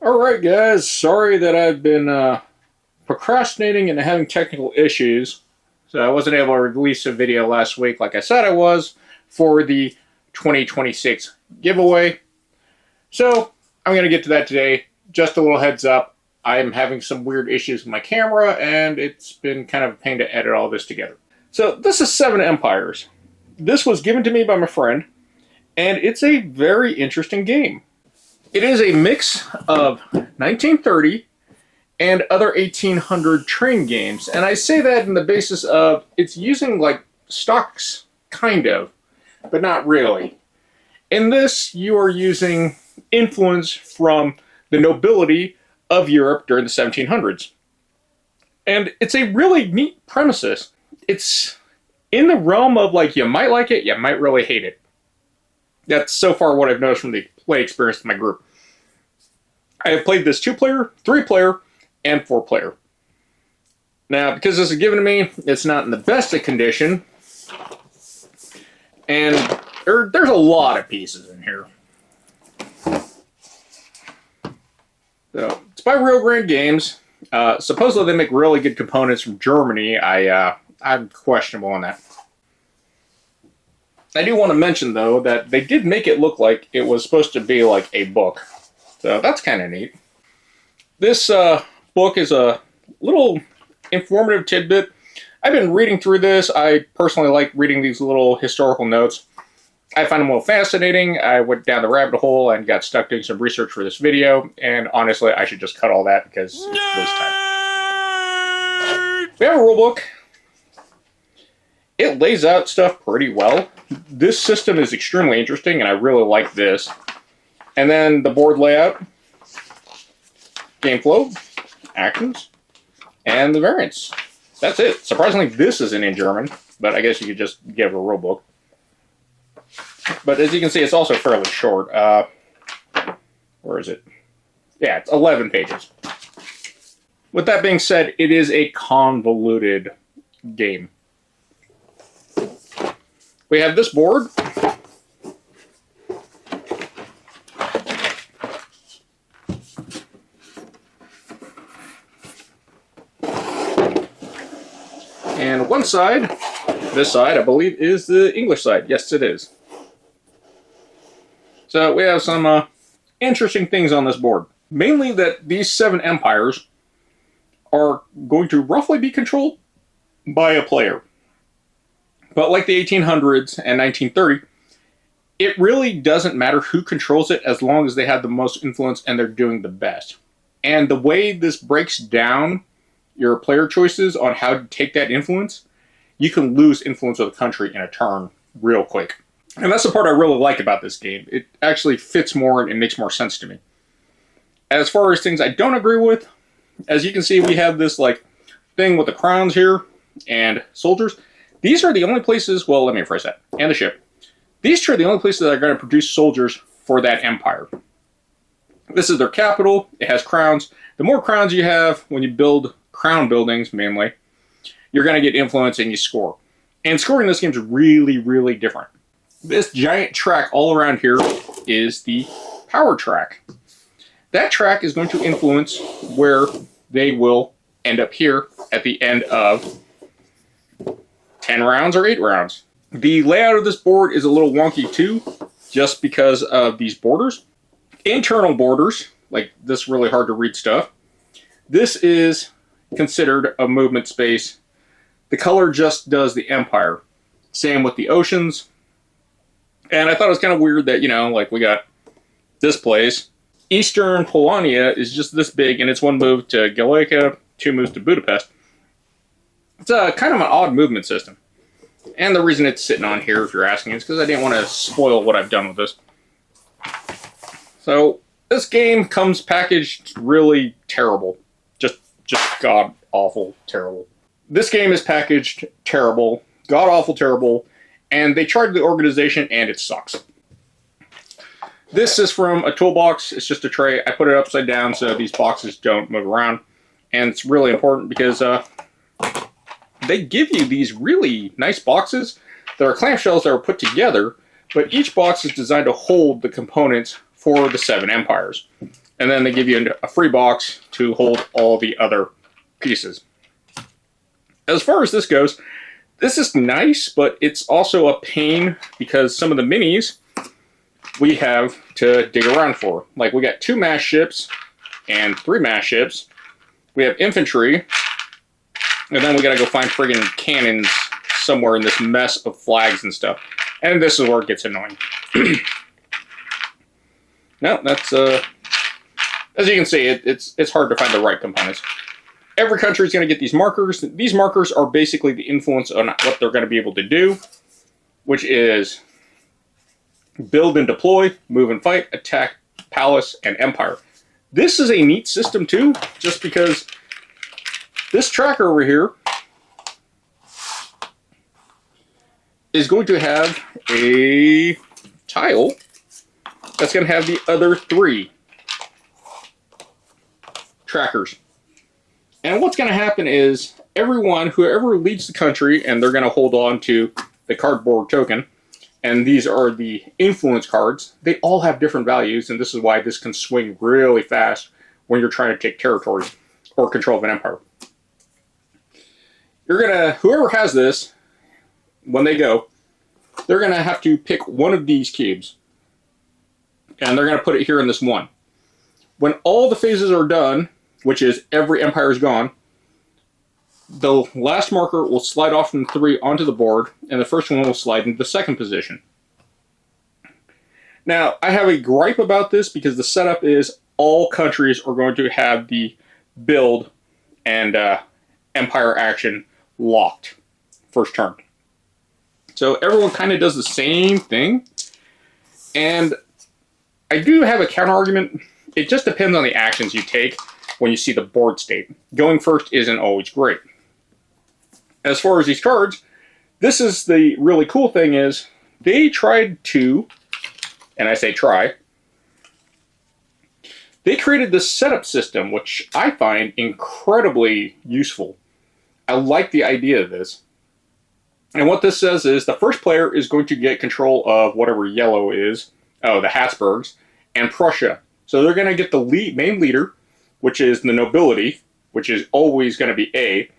Alright guys, sorry that I've been procrastinating and having technical issues. So I wasn't able to release a video last week like I said I was for the 2026 giveaway. So I'm going to get to that today. Just a little heads up, I am having some weird issues with my camera and it's been kind of a pain to edit all this together. So this is Seven Empires. This was given to me by my friend and it's a very interesting game. It is a mix of 1930 and other 1800 train games. And I say that in the basis of it's using like stocks, kind of, but not really. In this, you are using influence from the nobility of Europe during the 1700s. And it's a really neat premises. It's in the realm of like, you might like it, you might really hate it. That's so far what I've noticed from the play experience of my group. I have played this 2-player, 3-player, and 4-player. Now, because this is given to me, it's not in the best of condition. And there's a lot of pieces in here. So, it's by Rio Grande Games. Supposedly they make really good components from Germany. I'm questionable on that. I do want to mention, though, that they did make it look like it was supposed to be like a book. So that's kind of neat. This book is a little informative tidbit. I've been reading through this. I personally like reading these little historical notes. I find them a little fascinating. I went down the rabbit hole and got stuck doing some research for this video. And honestly, I should just cut all that because it's waste time. We have a rulebook. It lays out stuff pretty well. This system is extremely interesting, and I really like this. And then the board layout, game flow, actions, and the variants. That's it. Surprisingly, this isn't in German, but I guess you could just give a rule book. But as you can see, it's also fairly short. Where is it? Yeah, it's 11 pages. With that being said, it is a convoluted game. We have this board. And one side, this side, I believe, is the English side. Yes, it is. So we have some interesting things on this board. Mainly that these 7 empires are going to roughly be controlled by a player. But like the 1800s and 1930, it really doesn't matter who controls it as long as they have the most influence and they're doing the best. And the way this breaks down your player choices on how to take that influence, you can lose influence of the country in a turn real quick. And that's the part I really like about this game. It actually fits more and makes more sense to me. As far as things I don't agree with, as you can see, we have this like thing with the crowns here and soldiers. These are the only places, well, let me rephrase that, and the ship. These two are the only places that are going to produce soldiers for that empire. This is their capital. It has crowns. The more crowns you have when you build crown buildings, mainly, you're going to get influence and you score. And scoring in this game is really, really different. This giant track all around here is the power track. That track is going to influence where they will end up here at the end of 10 rounds or 8 rounds. The layout of this board is a little wonky too, just because of these borders. Internal borders, like this really hard to read stuff. This is considered a movement space. The color just does the empire. Same with the oceans. And I thought it was kind of weird that, you know, like we got this place. Eastern Polonia is just this big, and it's 1 move to Gallica, 2 moves to Budapest. It's a kind of an odd movement system. And the reason it's sitting on here, if you're asking, is because I didn't want to spoil what I've done with this. So, this game comes packaged really terrible. Just god-awful terrible. This game is packaged terrible, god-awful terrible, and they charge the organization, and it sucks. This is from a toolbox. It's just a tray. I put it upside down so these boxes don't move around. And it's really important because they give you these really nice boxes that are clamshells that are put together, but each box is designed to hold the components for the 7 empires. And then they give you a free box to hold all the other pieces. As far as this goes, this is nice, but it's also a pain because some of the minis we have to dig around for. Like, we got 2 mass ships and 3 mass ships. We have infantry, and then we gotta go find friggin' cannons somewhere in this mess of flags and stuff. And this is where it gets annoying. No, that's, as you can see, it's hard to find the right components. Every country is going to get these markers. These markers are basically the influence on what they're going to be able to do, which is build and deploy, move and fight, attack, palace, and empire. This is a neat system too, just because this tracker over here is going to have a tile that's going to have the other 3 trackers. And what's going to happen is whoever leads the country, and they're going to hold on to the cardboard token, and these are the influence cards, they all have different values, and this is why this can swing really fast when you're trying to take territories or control of an empire. Whoever has this, when they go, they're going to have to pick one of these cubes, and they're going to put it here in this one. When all the phases are done, which is every empire is gone, the last marker will slide off from 3 onto the board, and the first one will slide into the second position. Now, I have a gripe about this because the setup is all countries are going to have the build and empire action locked first turn. So everyone kind of does the same thing, and I do have a counter argument. It just depends on the actions you take when you see the board state. Going first isn't always great. As far as these cards, this is the really cool thing is they tried to, and I say try, they created this setup system, which I find incredibly useful. I like the idea of this. And what this says is the first player is going to get control of whatever yellow is, the Habsburgs, and Prussia. So they're going to get the main leader, which is the nobility, which is always going to be A,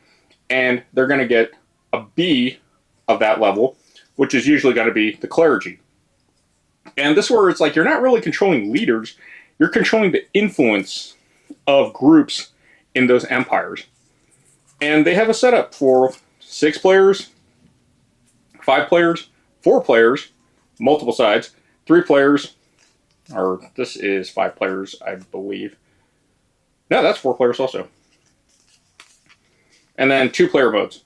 and they're going to get a B of that level, which is usually going to be the clergy. And this is where it's like you're not really controlling leaders, you're controlling the influence of groups in those empires. And they have a setup for 6 players, 5 players, 4 players, multiple sides, 3 players, or this is 5 players, I believe. No, that's 4 players also. And then 2 player modes.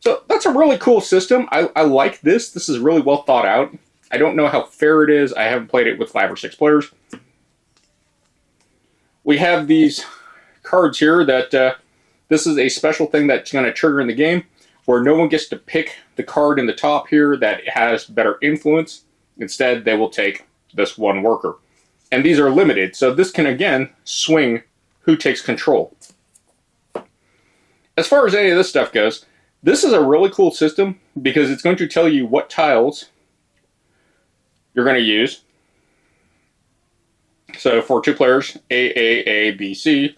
So that's a really cool system. I like this. This is really well thought out. I don't know how fair it is. I haven't played it with 5 or 6 players. We have these cards here that this is a special thing that's going to trigger in the game where no one gets to pick the card in the top here that has better influence. Instead, they will take this one worker. And these are limited, so this can again swing who takes control. As far as any of this stuff goes, this is a really cool system because it's going to tell you what tiles you're going to use. So for 2 players, A, B, C.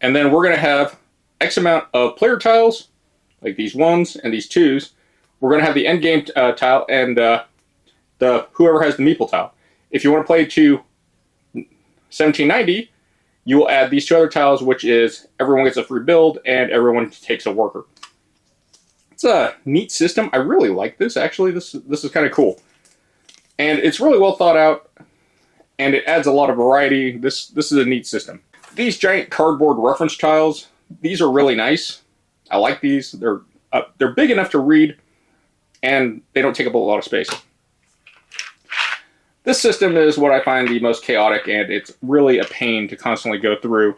And then we're going to have X amount of player tiles, like these 1s and these 2s. We're going to have the endgame tile and whoever has the meeple tile. If you want to play to 1790, you will add these 2 other tiles, which is everyone gets a free build and everyone takes a worker. It's a neat system. I really like this, actually. This is kind of cool. And it's really well thought out, and it adds a lot of variety. This is a neat system. These giant cardboard reference tiles, these are really nice. I like these. They're big enough to read, and they don't take up a lot of space. This system is what I find the most chaotic, and it's really a pain to constantly go through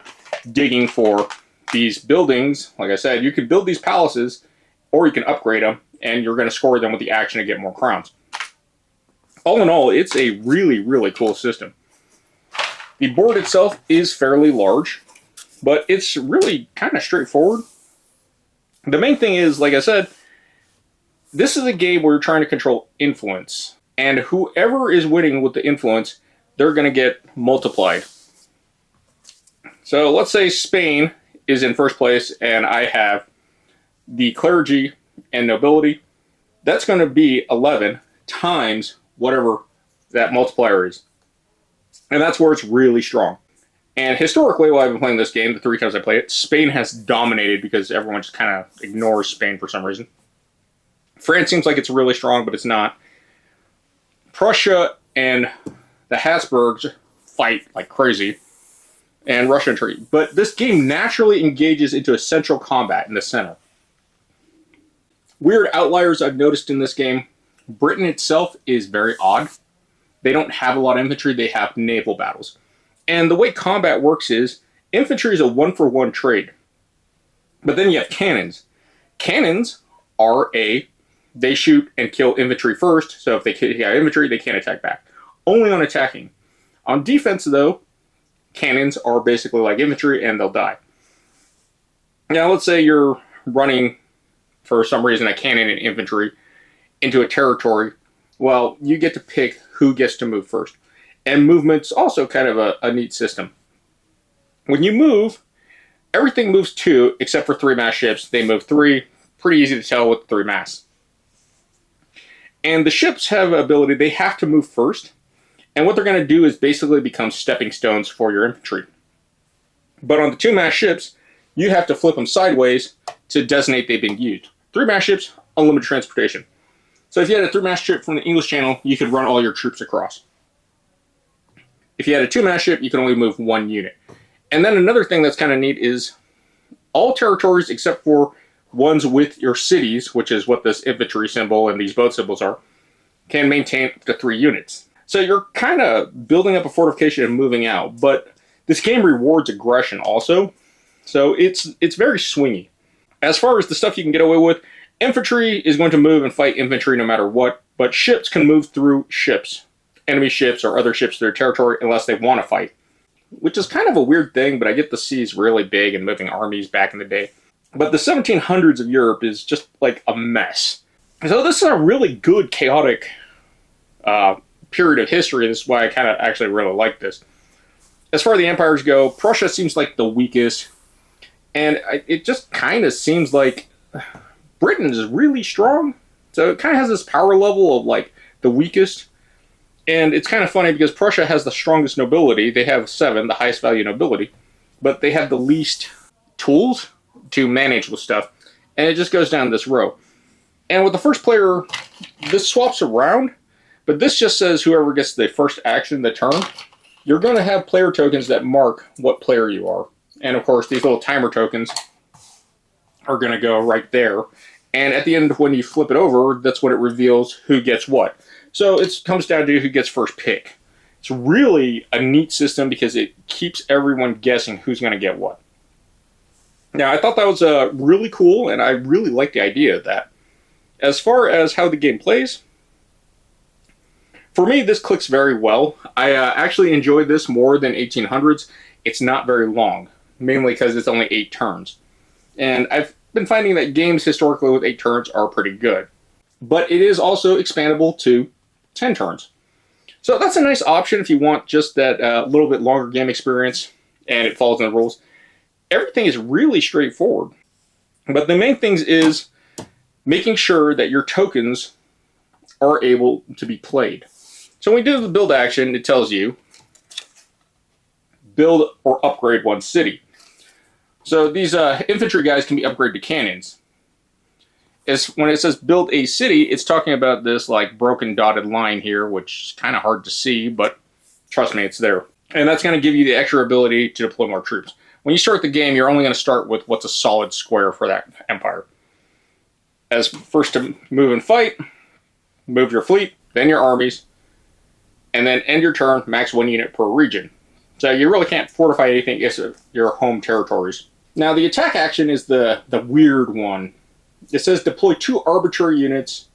digging for these buildings. Like I said, you can build these palaces, or you can upgrade them, and you're going to score them with the action to get more crowns. All in all, it's a really, really cool system. The board itself is fairly large, but it's really kind of straightforward. The main thing is, like I said, this is a game where you're trying to control influence. And whoever is winning with the influence they're going to get multiplied. So let's say Spain is in first place and I have the clergy and nobility. That's going to be 11 times whatever that multiplier is. And that's where it's really strong. And historically, while I've been playing this game, the 3 times I played it, Spain has dominated because everyone just kind of ignores Spain for some reason. France seems like it's really strong, but it's not. Prussia and the Habsburgs fight like crazy, and Russia retreat. But this game naturally engages into a central combat in the center. Weird outliers I've noticed in this game. Britain itself is very odd. They don't have a lot of infantry, they have naval battles. And the way combat works is, infantry is a 1-for-1 trade. But then you have cannons. Cannons are they shoot and kill infantry first, so if they hit infantry, they can't attack back. Only on attacking. On defense, though, cannons are basically like infantry and they'll die. Now, let's say you're running, for some reason, a cannon and infantry into a territory. Well, you get to pick who gets to move first. And movement's also kind of a neat system. When you move, everything moves 2, except for 3-mast ships. They move 3. Pretty easy to tell with 3 masts. And the ships have an ability, they have to move first. And what they're going to do is basically become stepping stones for your infantry. But on the 2-mast ships, you have to flip them sideways to designate they've been used. 3-mast ships, unlimited transportation. So if you had a 3-mast ship from the English Channel, you could run all your troops across. If you had a 2-mast ship, you can only move 1 unit. And then another thing that's kind of neat is all territories except for ones with your cities, which is what this infantry symbol and these boat symbols are, can maintain up to 3 units. So you're kind of building up a fortification and moving out, but this game rewards aggression also, so it's very swingy. As far as the stuff you can get away with, infantry is going to move and fight infantry no matter what, but ships can move through ships, enemy ships or other ships through their territory unless they want to fight, which is kind of a weird thing, but I get the seas really big and moving armies back in the day. But the 1700s of Europe is just like a mess. So this is a really good, chaotic period of history. This is why I kind of actually really like this. As far as the empires go, Prussia seems like the weakest. And it just kind of seems like Britain is really strong. So it kind of has this power level of like the weakest. And it's kind of funny because Prussia has the strongest nobility. They have 7, the highest value nobility. But they have the least tools to manage with stuff. And it just goes down this row. And with the first player, this swaps around. But this just says whoever gets the first action, the turn, you're going to have player tokens that mark what player you are. And of course, these little timer tokens are going to go right there. And at the end, when you flip it over, that's when it reveals who gets what. So it comes down to who gets first pick. It's really a neat system because it keeps everyone guessing who's going to get what. Now, I thought that was really cool, and I really like the idea of that. As far as how the game plays, for me, this clicks very well. I actually enjoyed this more than 1800s. It's not very long, mainly because it's only 8 turns. And I've been finding that games historically with 8 turns are pretty good. But it is also expandable to 10 turns. So that's a nice option if you want just that little bit longer game experience and it follows in the rules. Everything is really straightforward. But the main things is making sure that your tokens are able to be played. So when we do the build action, it tells you build or upgrade 1 city. So these infantry guys can be upgraded to cannons. When it says build a city, it's talking about this like broken dotted line here, which is kind of hard to see, but trust me, it's there. And that's going to give you the extra ability to deploy more troops. When you start the game, you're only going to start with what's a solid square for that empire. As first to move and fight, move your fleet, then your armies, and then end your turn, max 1 unit per region. So you really can't fortify anything except your home territories. Now the attack action is the weird one. It says deploy 2 arbitrary units,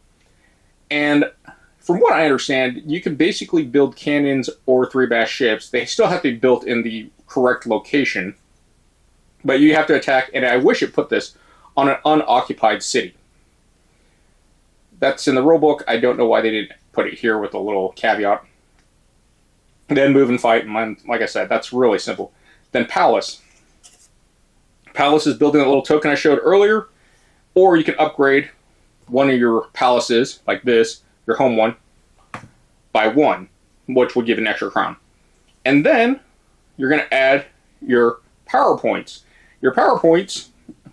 and from what I understand, you can basically build cannons or 3-mast ships. They still have to be built in the correct location, but you have to attack, and I wish it put this, on an unoccupied city. That's in the rulebook. I don't know why they didn't put it here with a little caveat. Then move and fight. And like I said, that's really simple. Then palace. Palace is building that little token I showed earlier, or you can upgrade one of your palaces, like this, your home one, by 1, which will give an extra crown. And then you're going to add your power points. Your power points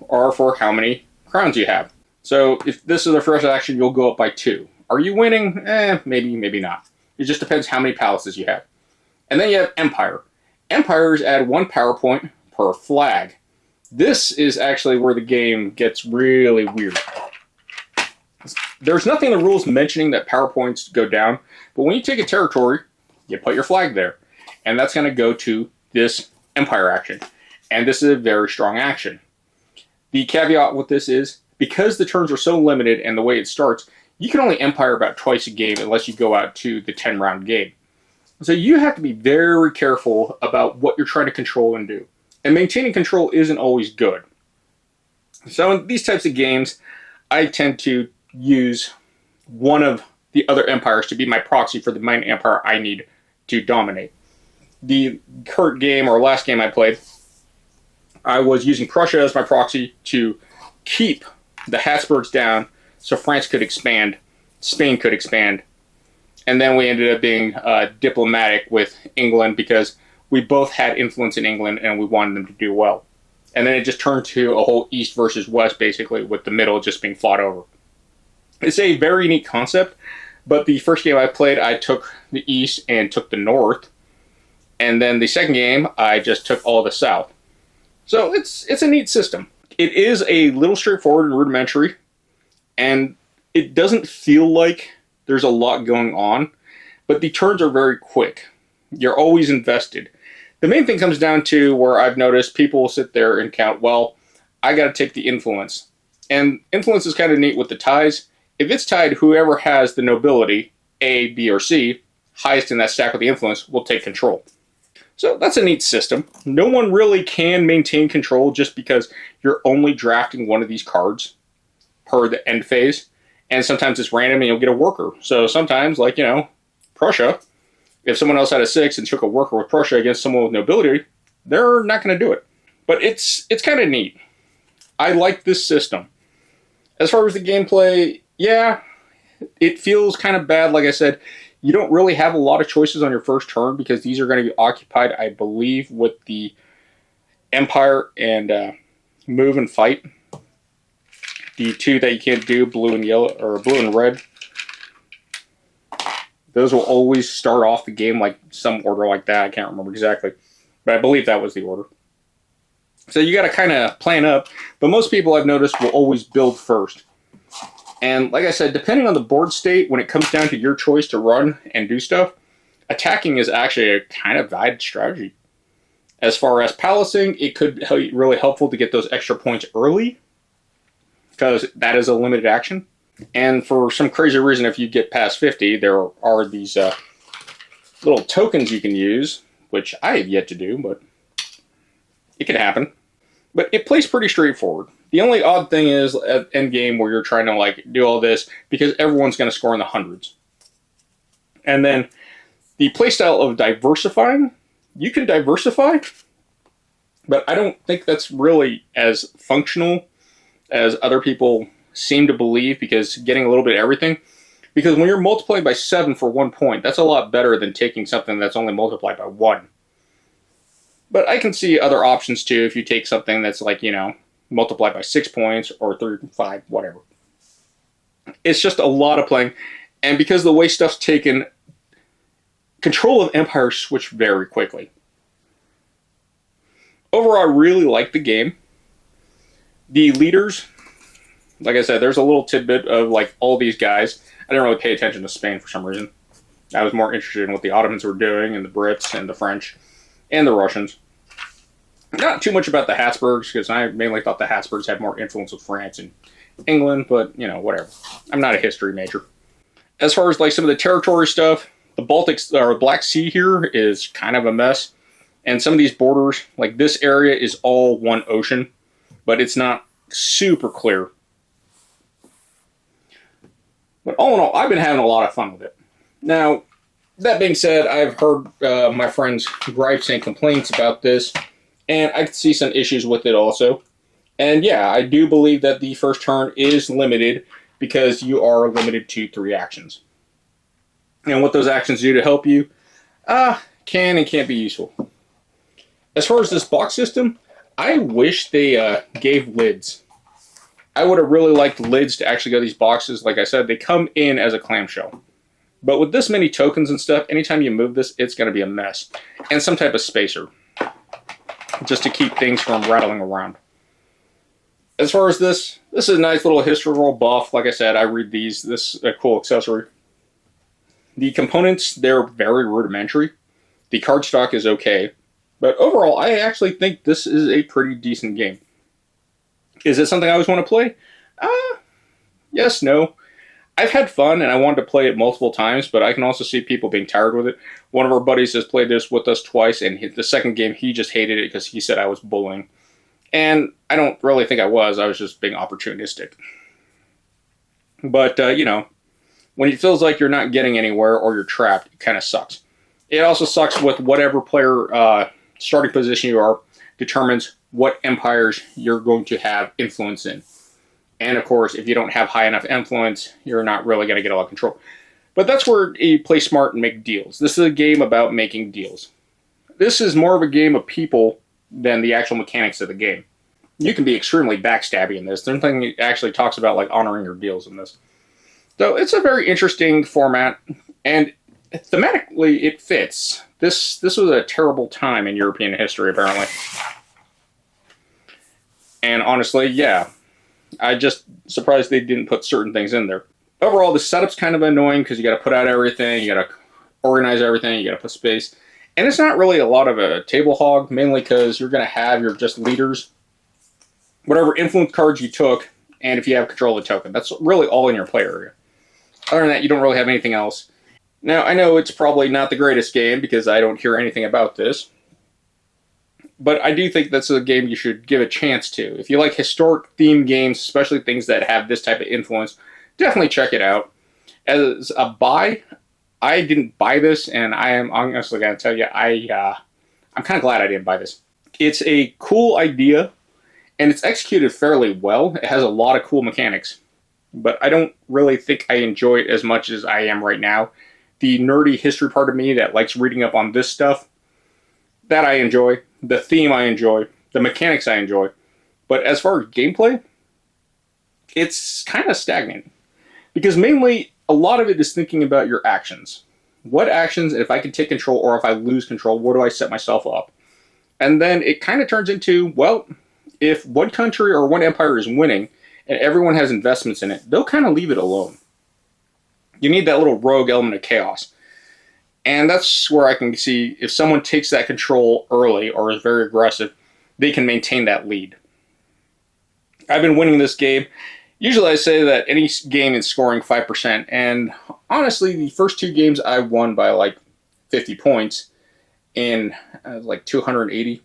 are for how many crowns you have. So if this is the first action, you'll go up by 2. Are you winning? Maybe, maybe not. It just depends how many palaces you have. And then you have Empire. Empires add 1 power point per flag. This is actually where the game gets really weird. There's nothing in the rules mentioning that power points go down, but when you take a territory, you put your flag there. And that's going to go to this Empire action. And this is a very strong action. The caveat with this is, because the turns are so limited and the way it starts, you can only Empire about twice a game unless you go out to the 10-round game. So you have to be very careful about what you're trying to control and do. And maintaining control isn't always good. So in these types of games, I tend to use one of the other empires to be my proxy for the main empire I need to dominate. The current game, or last game I played, I was using Prussia as my proxy to keep the Habsburgs down so France could expand, Spain could expand, and then we ended up being diplomatic with England because we both had influence in England and we wanted them to do well. And then it just turned to a whole East versus West, basically, with the middle just being fought over. It's a very neat concept, but the first game I played, I took the East and took the North. And then the second game, I just took all the South. So it's a neat system. It is a little straightforward and rudimentary, and it doesn't feel like there's a lot going on, but the turns are very quick. You're always invested. The main thing comes down to where I've noticed people will sit there and count, well, I got to take the influence. And influence is kind of neat with the ties. If it's tied, whoever has the nobility, A, B, or C, highest in that stack with the influence, will take control. So that's a neat system. No one really can maintain control just because you're only drafting one of these cards per the end phase. And sometimes it's random and you'll get a worker. So sometimes, like, Prussia, if someone else had a 6 and took a worker with Prussia against someone with nobility, they're not going to do it. But it's kind of neat. I like this system. As far as the gameplay, yeah, it feels kind of bad. Like I said, you don't really have a lot of choices on your first turn because these are going to be occupied, I believe, with the Empire and move and fight. The 2 that you can't do, blue and yellow, or blue and red. Those will always start off the game like some order like that. I can't remember exactly, but I believe that was the order. So you got to kind of plan up, but most people I've noticed will always build first. And like I said, depending on the board state, when it comes down to your choice to run and do stuff, attacking is actually a kind of valid strategy. As far as palacing, it could be really helpful to get those extra points early, because that is a limited action. And for some crazy reason, if you get past 50, there are these little tokens you can use, which I have yet to do, but it can happen. But it plays pretty straightforward. The only odd thing is at endgame where you're trying to do all this, because everyone's going to score in the hundreds. And then the playstyle of diversifying, you can diversify, but I don't think that's really as functional as other people seem to believe, because getting a little bit of everything, because when you're multiplying by 7 for 1 point, that's a lot better than taking something that's only multiplied by 1. But I can see other options too if you take something that's multiplied by 6 points or 3, 5, whatever. It's just a lot of playing, and because the way stuff's taken, control of Empire switched very quickly. Overall, I really like the game. The leaders, like I said, there's a little tidbit of all these guys. I didn't really pay attention to Spain for some reason. I was more interested in what the Ottomans were doing, and the Brits, and the French, and the Russians. Not too much about the Habsburgs, because I mainly thought the Habsburgs had more influence with France and England, but, whatever. I'm not a history major. As far as, some of the territory stuff, the Black Sea here is kind of a mess. And some of these borders, this area is all one ocean, but it's not super clear. But all in all, I've been having a lot of fun with it. Now, That being said, I've heard my friends' gripes and complaints about this, and I can see some issues with it also. And yeah, I do believe that the first turn is limited because you are limited to 3 actions. And what those actions do to help you can and can't be useful. As far as this box system, I wish they gave lids. I would have really liked lids to actually go to these boxes. Like I said, they come in as a clamshell. But with this many tokens and stuff, anytime you move this, it's going to be a mess. And some type of spacer, just to keep things from rattling around. As far as this is a nice little history roll buff. Like I said, I read these. This is a cool accessory. The components, they're very rudimentary. The card stock is okay. But overall, I actually think this is a pretty decent game. Is it something I always want to play? Yes, no. I've had fun, and I wanted to play it multiple times, but I can also see people being tired with it. One of our buddies has played this with us twice, and the second game, he just hated it because he said I was bullying. And I don't really think I was just being opportunistic. But, you know, when it feels like you're not getting anywhere or you're trapped, it kind of sucks. It also sucks with whatever player starting position you are determines what empires you're going to have influence in. And of course, if you don't have high enough influence, you're not really going to get a lot of control. But that's where you play smart and make deals. This is a game about making deals. This is more of a game of people than the actual mechanics of the game. You can be extremely backstabby in this. There's nothing that actually talks about like honoring your deals in this. So it's a very interesting format, and thematically it fits. This was a terrible time in European history, apparently. And honestly, yeah, I just surprised they didn't put certain things in there. Overall, the setup's kind of annoying because you got to put out everything, you got to organize everything, you got to put space. And it's not really a lot of a table hog, mainly because you're going to have your just leaders, whatever influence cards you took, and if you have control of the token. That's really all in your play area. Other than that, you don't really have anything else. Now, I know it's probably not the greatest game because I don't hear anything about this. But I do think that's a game you should give a chance to. If you like historic themed games, especially things that have this type of influence, definitely check it out. As a buy, I didn't buy this, and I'm honestly going to tell you, I'm kind of glad I didn't buy this. It's a cool idea, and it's executed fairly well. It has a lot of cool mechanics, but I don't really think I enjoy it as much as I am right now. The nerdy history part of me that likes reading up on this stuff, that I enjoy. The theme I enjoy. The mechanics I enjoy. But as far as gameplay, it's kind of stagnant. Because mainly, a lot of it is thinking about your actions. What actions, if I can take control or if I lose control, where do I set myself up? And then it kind of turns into, well, if one country or one empire is winning and everyone has investments in it, they'll kind of leave it alone. You need that little rogue element of chaos. And that's where I can see if someone takes that control early or is very aggressive, they can maintain that lead. I've been winning this game. Usually I say that any game is scoring 5%. And honestly, the first 2 games I won by like 50 points in like 280.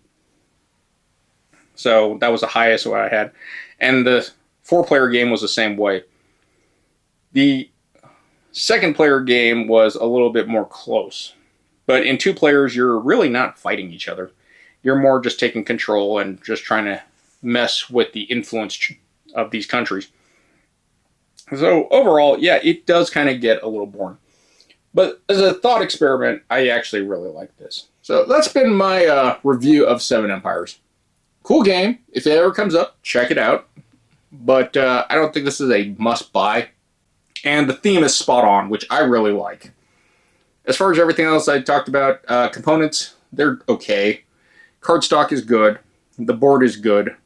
So that was the highest what I had. And the 4-player game was the same way. The second player game was a little bit more close. But in 2 players, you're really not fighting each other. You're more just taking control and just trying to mess with the influence of these countries. So overall, yeah, it does kind of get a little boring. But as a thought experiment, I actually really like this. So that's been my review of 7 Empires. Cool game. If it ever comes up, check it out. But I don't think this is a must-buy. And the theme is spot on, which I really like. As far as everything else I talked about, components, they're okay. Cardstock is good. The board is good.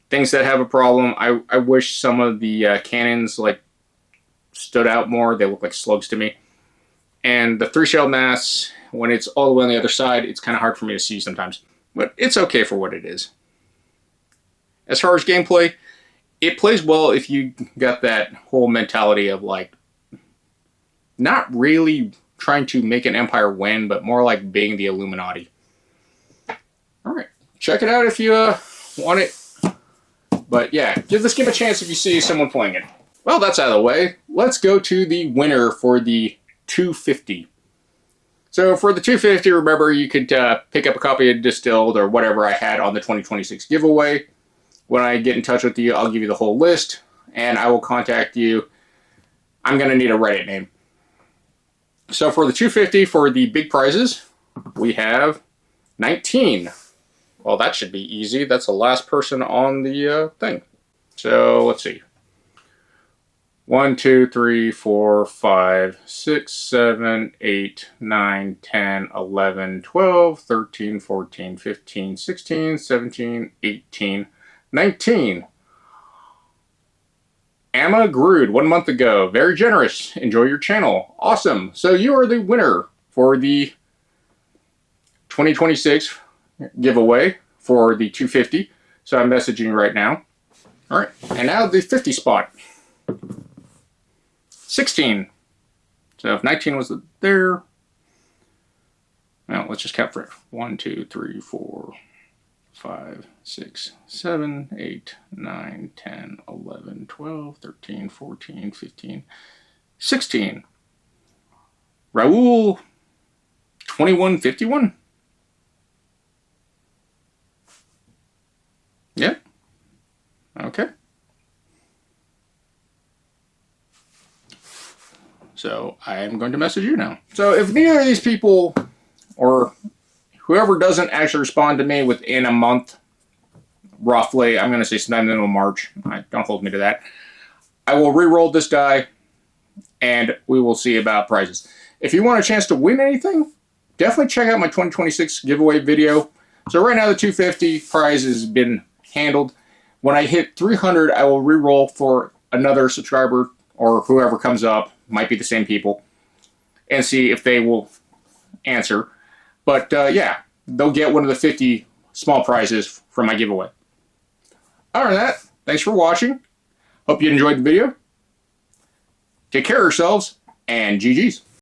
Things that have a problem, I wish some of the cannons like stood out more. They look like slugs to me. And the 3-shell mass, when it's all the way on the other side, it's kind of hard for me to see sometimes. But it's okay for what it is. As far as gameplay, it plays well if you got that whole mentality of like not really trying to make an empire win, but more like being the Illuminati. Alright, check it out if you want it. But yeah, give this game a chance if you see someone playing it. Well, that's out of the way. Let's go to the winner for the 250. So for the 250, remember you could pick up a copy of Distilled or whatever I had on the 2026 giveaway. When I get in touch with you, I'll give you the whole list, and I will contact you. I'm going to need a Reddit name. So for the 250, for the big prizes, we have 19. Well, that should be easy. That's the last person on the thing. So let's see. 1, 2, 3, 4, 5, 6, 7, 8, 9, 10, 11, 12, 13, 14, 15, 16, 17, 18, 19. Amma Grood, 1 month ago. Very generous. Enjoy your channel. Awesome. So you are the winner for the 2026 giveaway for the 250. So I'm messaging right now. All right. And now the 50 spot. 16. So if 19 was there, well, let's just count for it. 1, 2, 3, 4, 5, 6, 7, 8, 9, 10, 11, 12, 13, 14, 15, 16. Raul, 2151. Yeah. Okay. So I am going to message you now. So if neither of these people or whoever doesn't actually respond to me within a month, roughly, I'm going to say sometime in the middle of March. Don't hold me to that. I will re-roll this die, and we will see about prizes. If you want a chance to win anything, definitely check out my 2026 giveaway video. So right now the 250 prize has been handled. When I hit 300, I will re-roll for another subscriber or whoever comes up. Might be the same people, and see if they will answer. But yeah, they'll get one of the 50 small prizes from my giveaway. Other than that, thanks for watching. Hope you enjoyed the video. Take care of yourselves, and GG's.